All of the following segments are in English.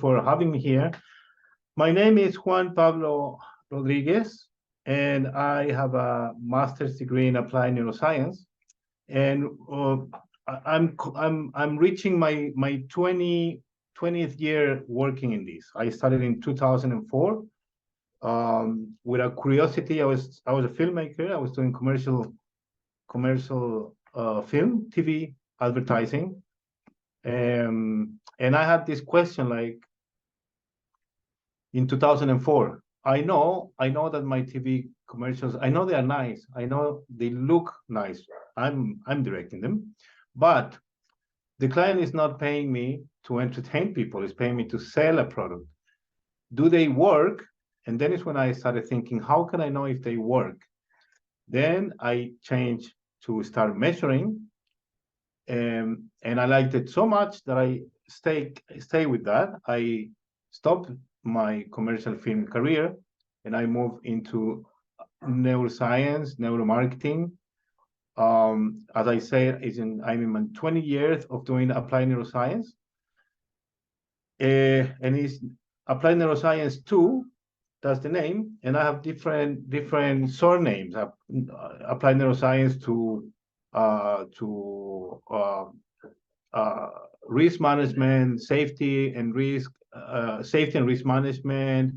for having me here. My name is Juan Pablo Rodriguez, and I have a master's degree in applied neuroscience. And I'm reaching my 20th year working in this. I started in 2004 with a curiosity. I was a filmmaker. I was doing commercial film, TV, advertising. And I had this question, like, in 2004, I know that my TV commercials, I know they are nice. I know they look nice. I'm directing them, but the client is not paying me to entertain people. It's paying me to sell a product. Do they work? And then is when I started thinking, how can I know if they work? Then I changed to start measuring. And I liked it so much that I stay with that. I stopped my commercial film career and I moved into neuroscience, neuromarketing. As I said, I'm in my 20 years of doing applied neuroscience. And it's applied neuroscience 2, that's the name. And I have different surnames. Applied neuroscience to risk management, safety and risk management,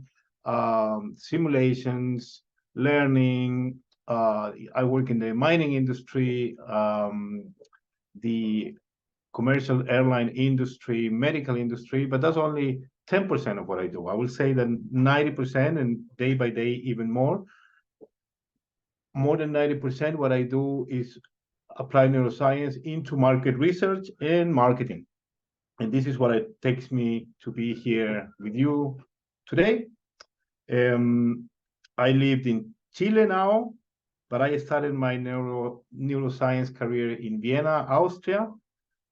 simulations, learning. I work in the mining industry, the commercial airline industry, medical industry, but that's only 10% of what I do. I will say that 90%, and day by day even more than 90%, what I do is apply neuroscience into market research and marketing. And this is what it takes me to be here with you today. I lived in Chile now, but I started my neuroscience career in Vienna, Austria,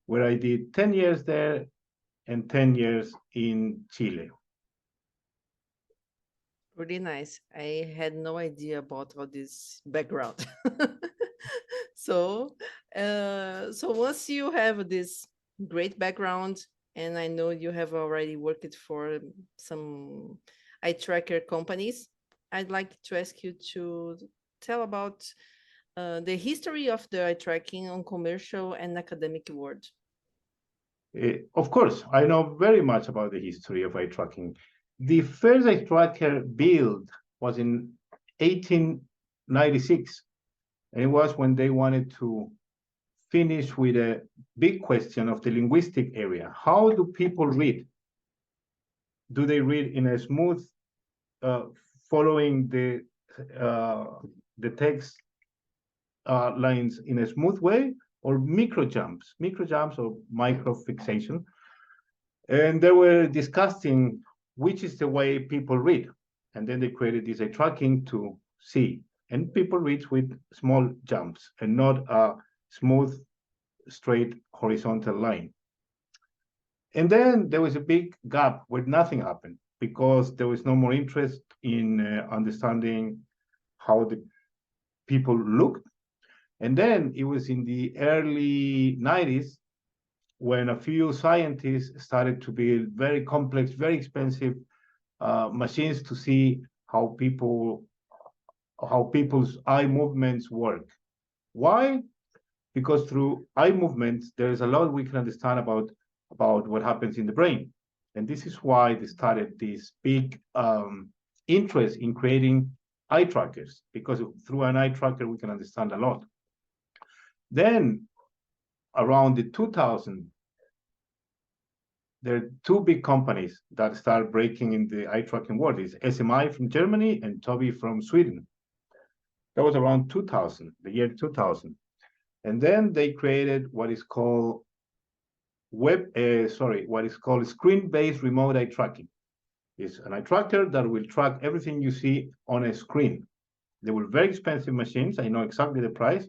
where I did 10 years there and 10 years in Chile. Pretty nice. I had no idea about all this background. So once you have this great background, and I know you have already worked for some Eyetracker companies, I'd like to ask you to tell about the history of the Eyetracking on commercial and academic world. Of course, I know very much about the history of Eyetracking. The first Eyetracker build was in 1896, and it was when they wanted to finish with a big question of the linguistic area. How do people read? Do they read in a smooth, following the text lines in a smooth way, or micro jumps or micro fixation? And they were discussing which is the way people read. And then they created this Eyetracking to see. And people read with small jumps and not a smooth, straight, horizontal line. And then there was a big gap where nothing happened because there was no more interest in understanding how the people looked. And then it was in the early 90s when a few scientists started to build very complex, very expensive machines to see how people's eye movements work. Why? Because through eye movements, there is a lot we can understand about what happens in the brain. And this is why they started this big interest in creating eye trackers, because through an eye tracker, we can understand a lot. Then around the 2000s, there are two big companies that start breaking in the eye tracking world. It's SMI from Germany and Tobii from Sweden. That was around 2000, the year 2000. And then they created what is called screen-based remote eye tracking. It's an eye tracker that will track everything you see on a screen. They were very expensive machines. I know exactly the price,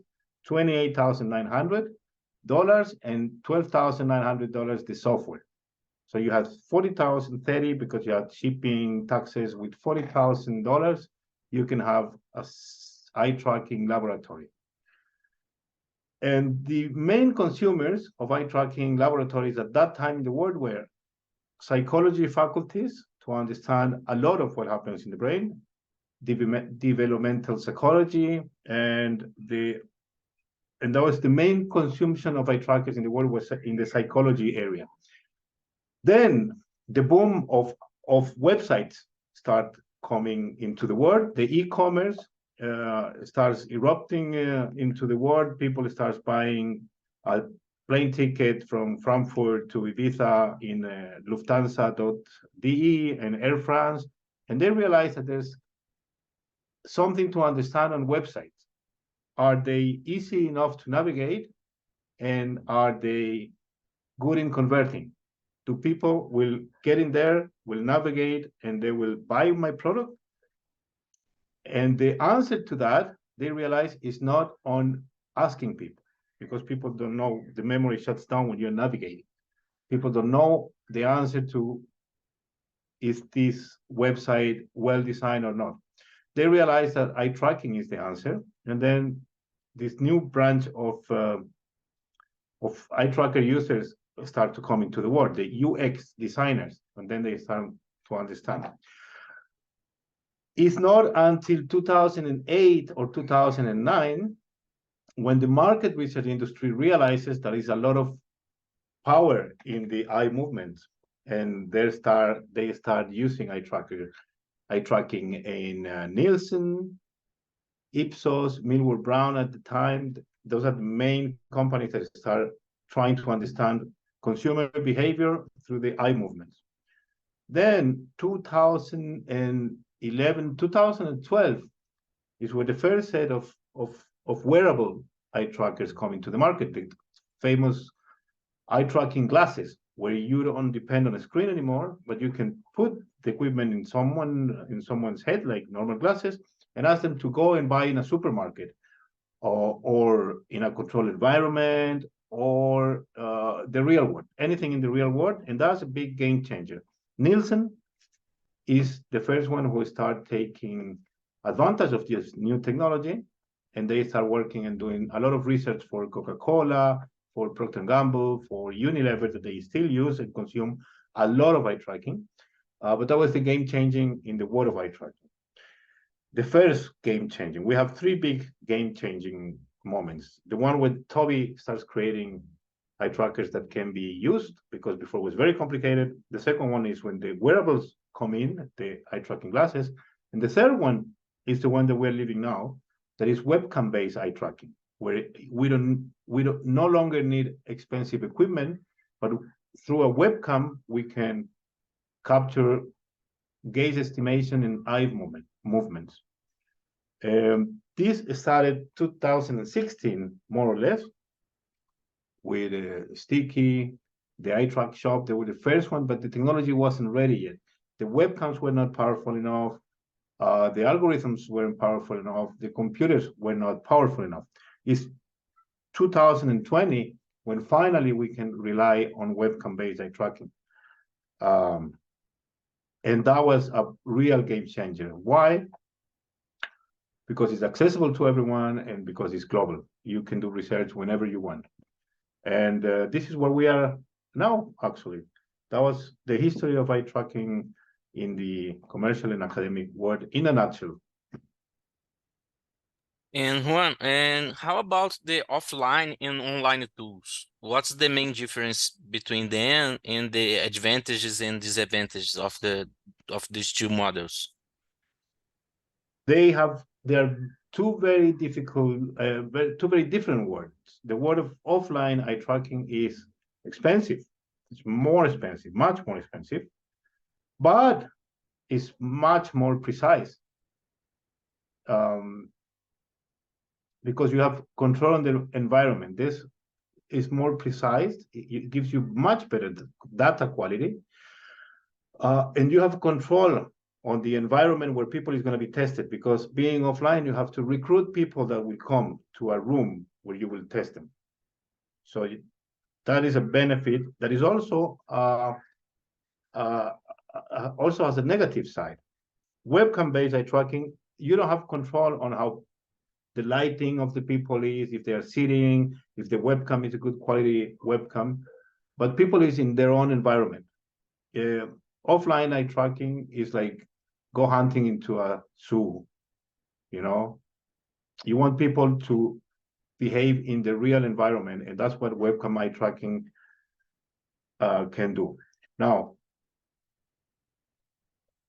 $28,900 and $12,900 the software. So you have $40,030 because you have shipping, taxes. With $40,000, you can have a eye tracking laboratory. And the main consumers of eye tracking laboratories at that time in the world were psychology faculties to understand a lot of what happens in the brain, developmental psychology, and that was the main consumption of eye trackers in the world was in the psychology area. Then the boom of websites start coming into the world. The e-commerce starts erupting into the world. People start buying a plane ticket from Frankfurt to Ibiza in Lufthansa.de and Air France, and they realize that there's something to understand on websites. Are they easy enough to navigate, and are they good in converting? Do people will get in there, will navigate, and they will buy my product? And the answer to that, they realize, is not on asking people, because people don't know. The memory shuts down when you're navigating. People don't know the answer to, is this website well designed or not? They realize that eye tracking is the answer, and then this new branch of eye tracker users start to come into the world, the UX designers, and then they start to understand. It's not until 2008 or 2009 when the market research industry realizes there is a lot of power in the eye movement, and they start using eye tracking in Nielsen, Ipsos, Millward Brown at the time. Those are the main companies that start trying to understand consumer behavior through the eye movements. Then 2011, 2012 is where the first set of wearable eye trackers come into the market, the famous eye tracking glasses, where you don't depend on a screen anymore, but you can put the equipment in someone's head, like normal glasses, and ask them to go and buy in a supermarket or in a controlled environment or the real world, anything in the real world, and that's a big game changer. Nielsen is the first one who start taking advantage of this new technology, and they start working and doing a lot of research for Coca-Cola, for Procter & Gamble, for Unilever, that they still use and consume a lot of eye tracking. But that was the game changing in the world of eye tracking. The first game changing, we have three big game changing moments. The one when Toby starts creating eye trackers that can be used, because before it was very complicated. The second one is when the wearables come in, the eye tracking glasses. And the third one is the one that we're living now, that is webcam-based eye tracking, where we no longer need expensive equipment, but through a webcam, we can capture gaze estimation and eye movements. This started 2016, more or less, with Sticky, the Eyetrack shop. They were the first one, but the technology wasn't ready yet. The webcams were not powerful enough. The algorithms weren't powerful enough. The computers were not powerful enough. It's 2020 when finally we can rely on webcam-based eye tracking. And that was a real game changer. Why? Because it's accessible to everyone and because it's global. You can do research whenever you want. And this is where we are now, actually. That was the history of eye tracking in the commercial and academic world in a nutshell. And Juan, and how about the offline and online tools? What's the main difference between them and the advantages and disadvantages of these two models? They are two very difficult, two very different worlds. The world of offline eye tracking is expensive. It's more expensive, much more expensive, but it's much more precise. Because you have control on the environment. This is more precise. It gives you much better data quality. And you have control on the environment where people is going to be tested, because being offline, you have to recruit people that will come to a room where you will test them. So that is a benefit that is also has a negative side. Webcam-based eye tracking, you don't have control on how the lighting of the people is, if they are sitting, if the webcam is a good quality webcam, but people is in their own environment. Offline eye tracking is like go hunting into a zoo. You know, you want people to behave in the real environment, and that's what webcam eye tracking can do. Now,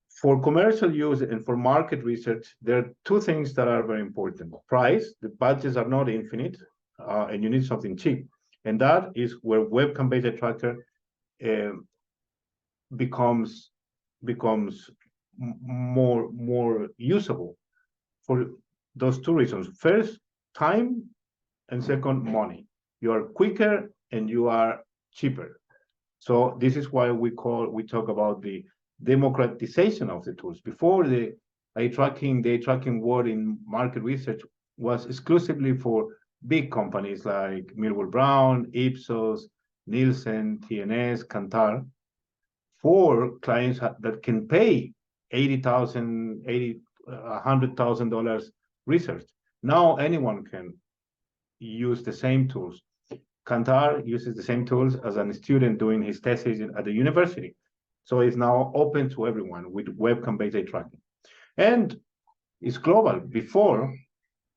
for commercial use and for market research, there are two things that are very important. Price, the budgets are not infinite, and you need something cheap. And that is where webcam-based eye tracker becomes more usable for those two reasons. First, time, and second, money. You are quicker and you are cheaper. So this is why we talk about the democratization of the tools. Before, the eye tracking word in market research was exclusively for big companies like Millwall Brown, Ipsos, Nielsen, TNS, Kantar, for clients that can pay $100,000 research. Now anyone can use the same tools. Kantar uses the same tools as a student doing his thesis at the university. So it's now open to everyone with webcam-based eye tracking. And it's global. Before,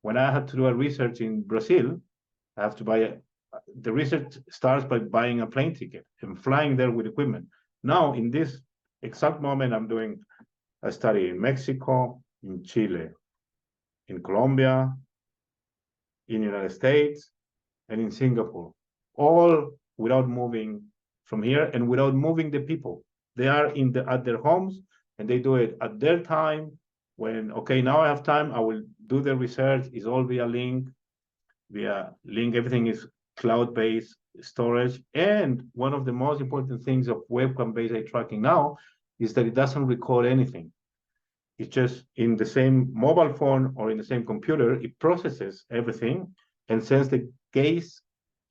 when I had to do a research in Brazil, I have to buy the research starts by buying a plane ticket and flying there with equipment. Now, in this exact moment, I'm doing a study in Mexico, in Chile, in Colombia, in the United States, and in Singapore, all without moving from here and without moving the people. They are at their homes, and they do it at their time. When, okay, now I have time, I will do the research. It's all via link. Everything is cloud-based storage. And one of the most important things of webcam-based eye tracking now is that it doesn't record anything. It's just in the same mobile phone or in the same computer, it processes everything and sends the gaze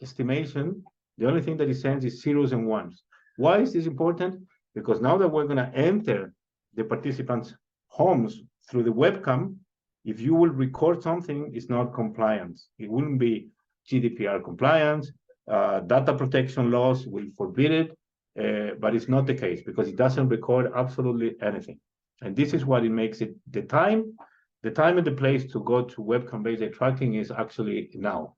estimation. The only thing that it sends is zeros and ones. Why is this important? Because now that we're going to enter the participants' homes through the webcam, if you will record something, it's not compliance. It wouldn't be GDPR compliance. Data protection laws will forbid it, but it's not the case because it doesn't record absolutely anything. And this is what it makes it. The time and the place to go to webcam-based eye tracking is actually now.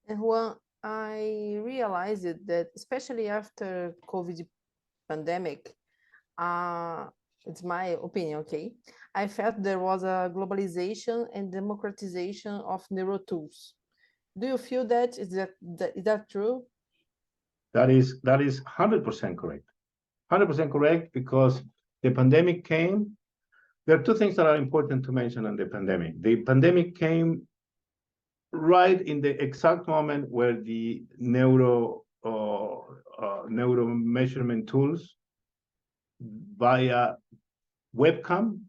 And Juan, I realized that especially after COVID pandemic, it's my opinion, okay? I felt there was a globalization and democratization of neuro tools. Do you feel that? Is that true? That is 100% correct. 100% correct, because the pandemic came. There are two things that are important to mention on the pandemic. The pandemic came right in the exact moment where the neuro measurement tools via webcam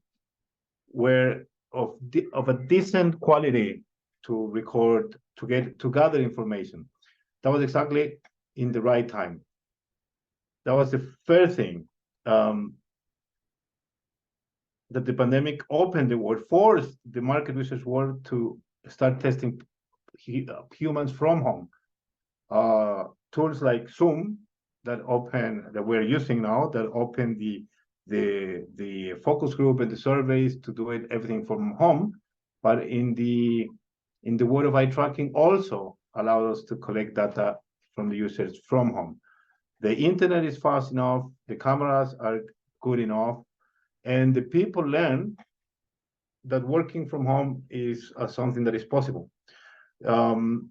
were of a decent quality to record, to gather information. That was exactly in the right time. That was the first thing, that the pandemic opened the world, forced the market research world to start testing humans from home. Tools like Zoom that we're using now, that open the focus group and the surveys to do everything from home, but in the world of eye tracking also allowed us to collect data from the users from home. The internet is fast enough, the cameras are good enough, and the people learn that working from home is something that is possible. The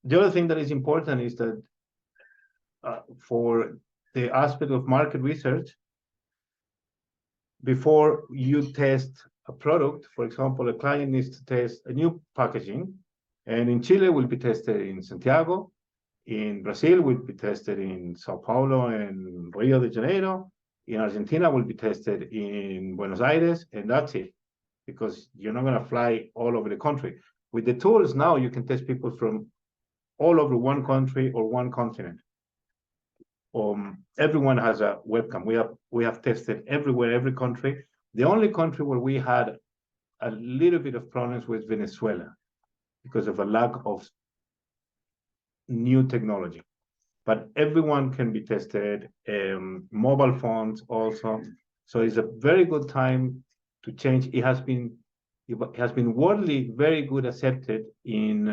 other thing that is important is that for the aspect of market research, before you test a product, for example, a client needs to test a new packaging, and in Chile will be tested in Santiago, in Brazil will be tested in Sao Paulo and Rio de Janeiro, in Argentina will be tested in Buenos Aires, and that's it, because you're not going to fly all over the country. With the tools now, you can test people from all over one country or one continent. Everyone has a webcam. We have tested everywhere, every country. The only country where we had a little bit of problems was Venezuela, because of a lack of new technology. but everyone can be tested, mobile phones also. So it's a very good time to change. It has been widely very good accepted in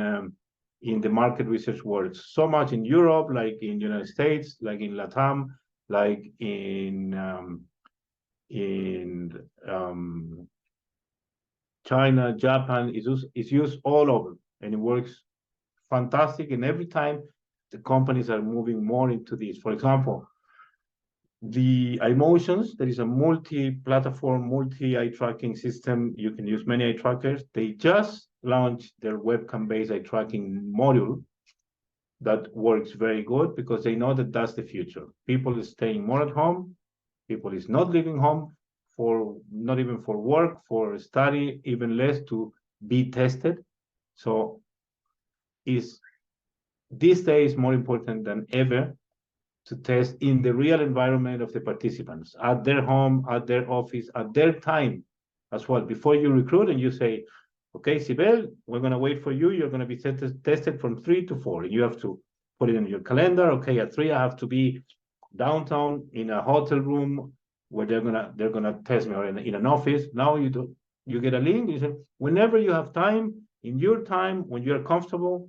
the market research world. So much in Europe, like in the United States, like in LATAM, like in China, Japan. It's used all over, and it works fantastic. And every time the companies are moving more into this. For example, the iMotions, there is a multi-platform, multi-eye tracking system. You can use many eye trackers. They just launched their webcam-based eye tracking module that works very good because they know that that's the future. People is staying more at home. People is not leaving home not even for work, for study, even less to be tested. So these days more important than ever to test in the real environment of the participants, at their home, at their office, at their time as well. Before you recruit and you say, okay, Cibele, we're going to wait for you. You're going to be tested from 3 to 4. And you have to put it in your calendar. Okay, at 3, I have to be downtown in a hotel room where they're gonna test me, or in an office. Now you get a link. You say, whenever you have time, in your time, when you're comfortable,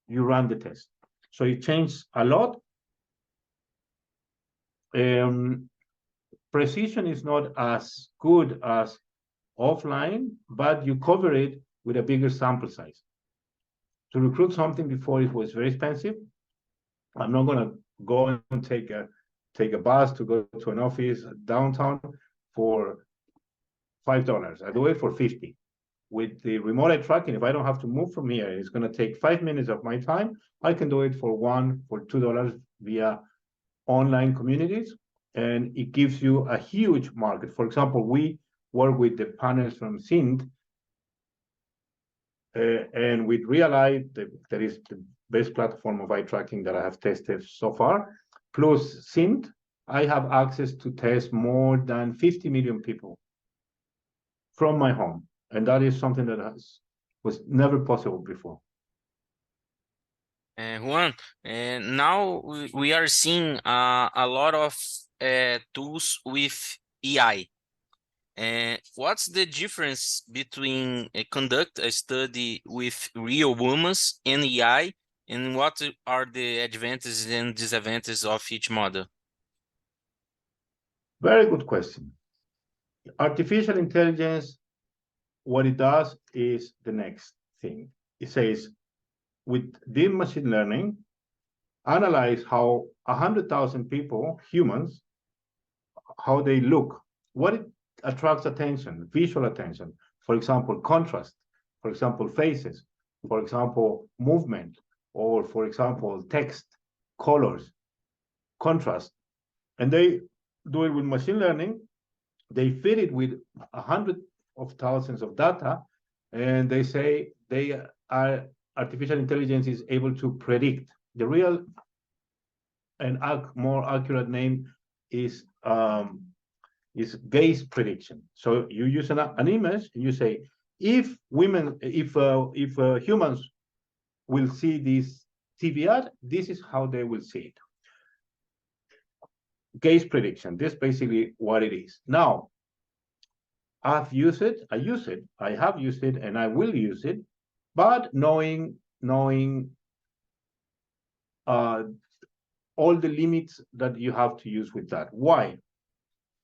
you run the test. So it changed a lot. Precision is not as good as offline, but you cover it with a bigger sample size. To recruit something before, it was very expensive. I'm not going to go and take a bus to go to an office downtown for $5. I do it for $50. With the remote eye tracking, if I don't have to move from here, it's going to take 5 minutes of my time. I can do it for $2 via online communities, and it gives you a huge market. For example, we work with the panels from Sind, and with Real-Eye, that is the best platform of eye tracking that I have tested so far. Plus Sind, I have access to test more than 50 million people from my home, and that is something that was never possible before. Juan, now we are seeing a lot of tools with AI. What's the difference between conduct a study with real humans and AI, and what are the advantages and disadvantages of each model? Very good question. Artificial intelligence, what it does is the next thing. It says, with deep machine learning, analyze how 100,000 people, humans, how they look, what it attracts attention, visual attention. For example, contrast, for example, faces, for example, movement, or for example, text, colors, contrast. And they do it with machine learning. They feed it with 100,000 of data, and they say artificial intelligence is able to predict. The real and more accurate name is gaze prediction. So you use an image and you say, if humans will see this TV ad, this is how they will see it. Gaze prediction, this is basically what it is. Now, I have used it, and I will use it, but knowing all the limits that you have to use with that. Why?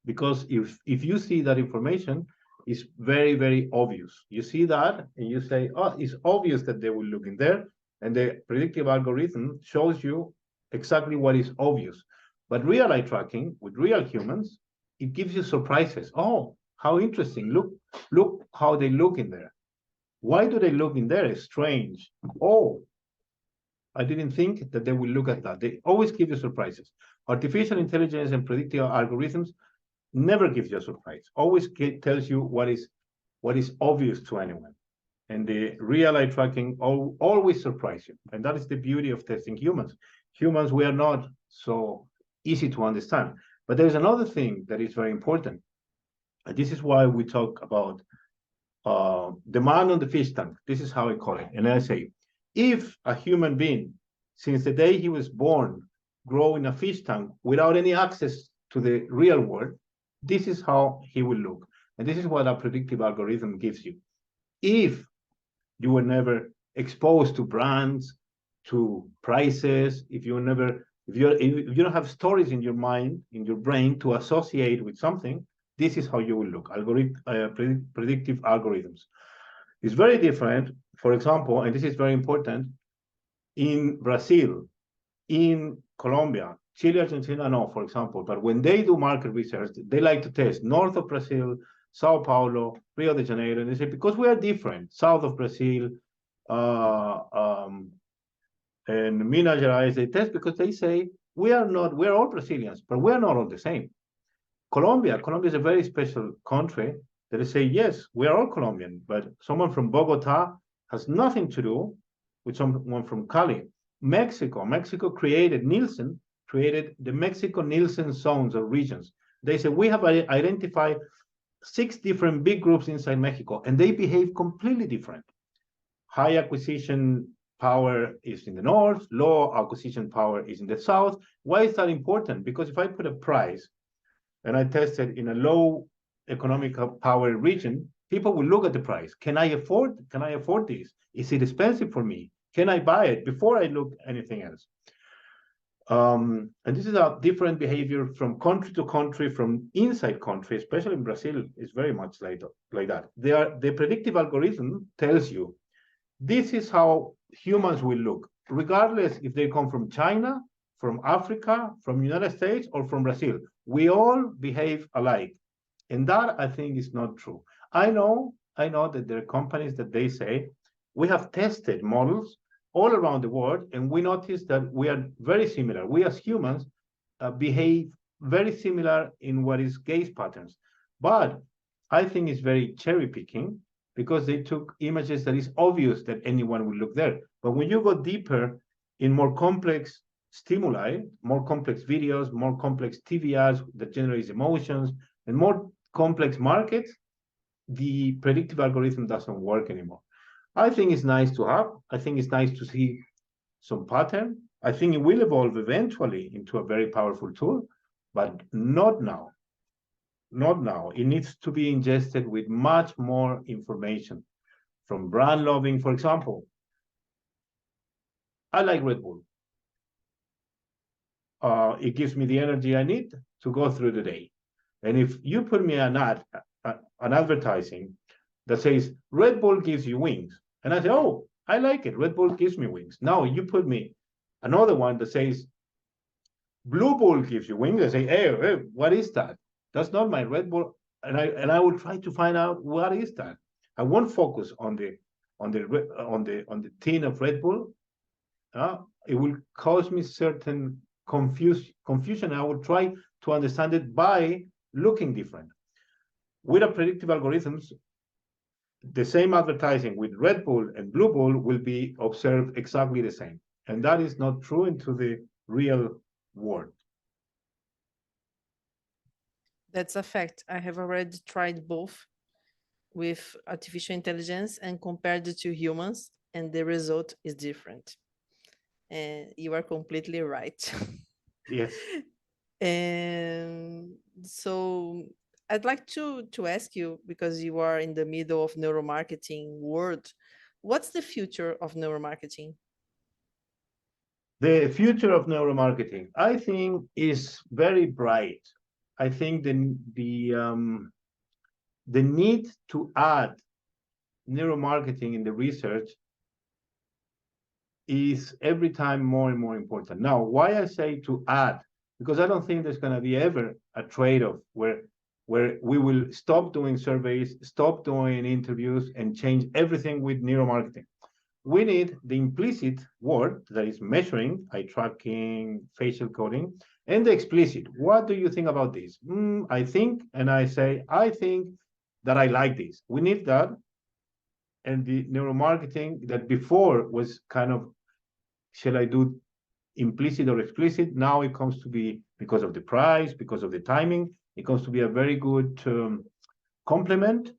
Because if you see that information, it's very, very obvious. You see that and you say, oh, it's obvious that they will look in there, and the predictive algorithm shows you exactly what is obvious. But real eye tracking with real humans, it gives you surprises. Oh, how interesting. Look how they look in there. Why do they look in there? It's strange. Oh, I didn't think that they will look at that. They always give you surprises. Artificial intelligence and predictive algorithms never gives you a surprise. Always tells you what is obvious to anyone. And the real eye tracking always surprise you. And that is the beauty of testing humans. Humans, we are not so easy to understand. But there's another thing that is very important. And this is why we talk about the man on the fish tank. This is how I call it. And I say, if a human being, since the day he was born, grow in a fish tank without any access to the real world, this is how he will look. And this is what a predictive algorithm gives you. If you were never exposed to brands, to prices, if you don't have stories in your mind, in your brain to associate with something, this is how you will look. Predictive algorithms. It's very different, for example, and this is very important, in Brazil, in Colombia, Chile, Argentina, no, for example, but when they do market research, they like to test north of Brazil, Sao Paulo, Rio de Janeiro, and they say, because we are different, south of Brazil, and Minas Gerais, they test because they say, we're all Brazilians, but we're not all the same. Colombia is a very special country that they say, yes, we are all Colombian, but someone from Bogota has nothing to do with someone from Cali. Mexico created the Mexico Nielsen zones or regions. They say, we have identified 6 different big groups inside Mexico, and they behave completely different. High acquisition power is in the north, low acquisition power is in the south. Why is that important? Because if I put a price and I test it in a low economic power region, people will look at the price. Can I afford this? Is it expensive for me? Can I buy it before I look anything else? And this is a different behavior from country to country, from inside country, especially in Brazil, is very much like that. The predictive algorithm tells you, this is how humans will look, regardless if they come from China, from Africa, from United States, or from Brazil. We all behave alike. And that, I think, is not true. I know that there are companies that they say, we have tested models all around the world, and we noticed that we are very similar. We as humans behave very similar in what is gaze patterns. But I think it's very cherry picking because they took images that is obvious that anyone will look there. But when you go deeper in more complex stimuli, more complex videos, more complex TV ads that generates emotions, and more complex markets, the predictive algorithm doesn't work anymore. I think it's nice to have. I think it's nice to see some pattern. I think it will evolve eventually into a very powerful tool, but not now. Not now. It needs to be ingested with much more information from brand loving. For example, I like Red Bull. It gives me the energy I need to go through the day. And if you put me an advertising that says Red Bull gives you wings, and I say, oh, I like it. Red Bull gives me wings. Now you put me another one that says Blue Bull gives you wings. I say, hey, what is that? That's not my Red Bull. And I will try to find out what is that. I won't focus on the tin of Red Bull. It will cause me certain confusion. I will try to understand it by looking different. With a predictive algorithms, the same advertising with Red Bull and Blue Bull will be observed exactly the same. And that is not true into the real world. That's a fact. I have already tried both with artificial intelligence and compared it to humans, and the result is different. And you are completely right. Yes. And so I'd like to ask you, because you are in the middle of neuromarketing world, what's the future of neuromarketing? The future of neuromarketing, I think, is very bright. I think the need to add neuromarketing in the research is every time more and more important. Now, why I say to add? Because I don't think there's going to be ever a trade-off where we will stop doing surveys, stop doing interviews, and change everything with neuromarketing. We need the implicit word that is measuring, eye tracking, facial coding, and the explicit. What do you think about this? I think, and I say, I think that I like this. We need that. And the neuromarketing that before was kind of, shall I do implicit or explicit? Now it comes to be, because of the price, because of the timing, it comes to be a very good complement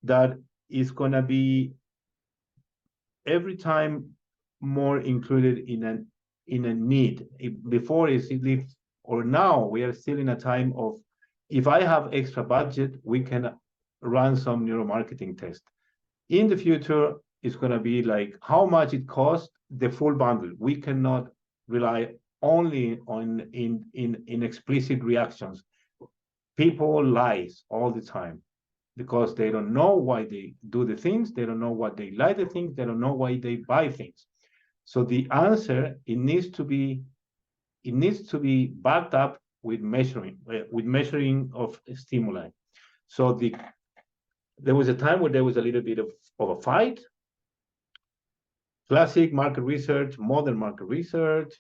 that is going to be every time more included in a need. Before is or now we are still in a time of, if I have extra budget, we can run some neuromarketing test. In the future, it's going to be like how much it costs, the full bundle. We cannot rely only on in explicit reactions. People lies all the time because they don't know why they do the things. They don't know what they like the things. They don't know why they buy things. So the answer, it needs to be backed up with measuring of stimuli. So there was a time where there was a little bit of a fight. Classic market research, modern market research.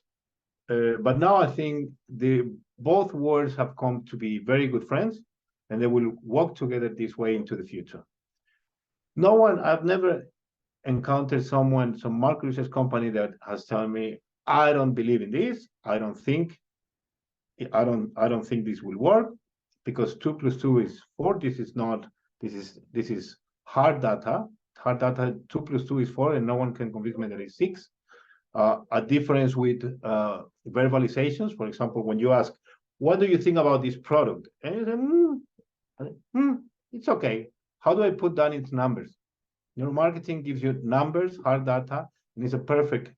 But now I think both worlds have come to be very good friends, and they will work together this way into the future. I've never encountered some market research company that has told me, I don't believe in this. I don't think this will work, because 2 + 2 is 4. This is hard data. Hard data, 2 + 2 is 4, and no one can convince me that it's 6. A difference with verbalizations. For example, when you ask, what do you think about this product? And you say, it's okay. How do I put that into numbers? Neuromarketing gives you numbers, hard data, and it's a perfect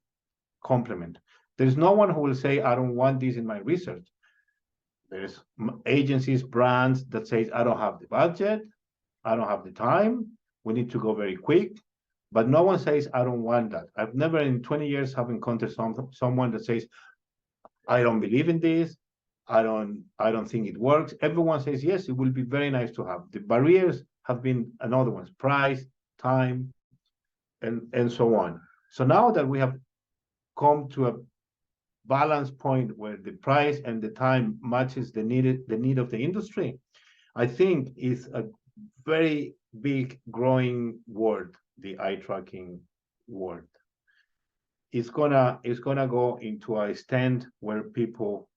complement. There's no one who will say, I don't want this in my research. There's agencies, brands that say, I don't have the budget, I don't have the time, we need to go very quick. But no one says, I don't want that. I've never in 20 years have encountered someone that says, I don't believe in this, I don't think it works. Everyone says, yes, it will be very nice to have. The barriers have been another ones, price, time, and so on. So now that we have come to a balance point where the price and the time matches the need of the industry, I think is a very big growing world, the eye tracking world. It's gonna go into a stand where people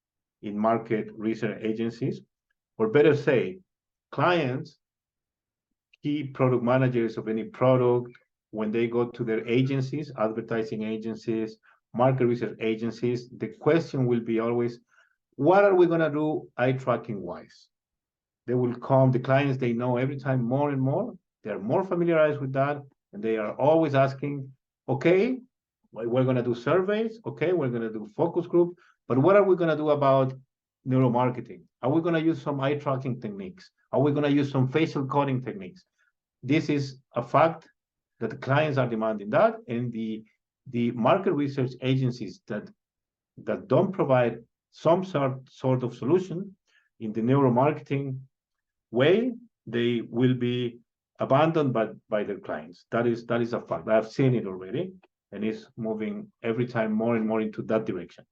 in market research agencies, or better say, clients, key product managers of any product, when they go to their agencies, advertising agencies, market research agencies, the question will be always, what are we gonna do eye tracking wise? They will come, the clients, they know every time more and more, they're more familiarized with that, and they are always asking, okay, we're gonna do surveys, okay, we're gonna do focus group, but what are we gonna do about neuromarketing? Are we gonna use some eye tracking techniques? Are we gonna use some facial coding techniques? This is a fact that the clients are demanding that, and the market research agencies that don't provide some sort of solution in the neuromarketing way, they will be abandoned by their clients. That is a fact. I've seen it already, and it's moving every time more and more into that direction.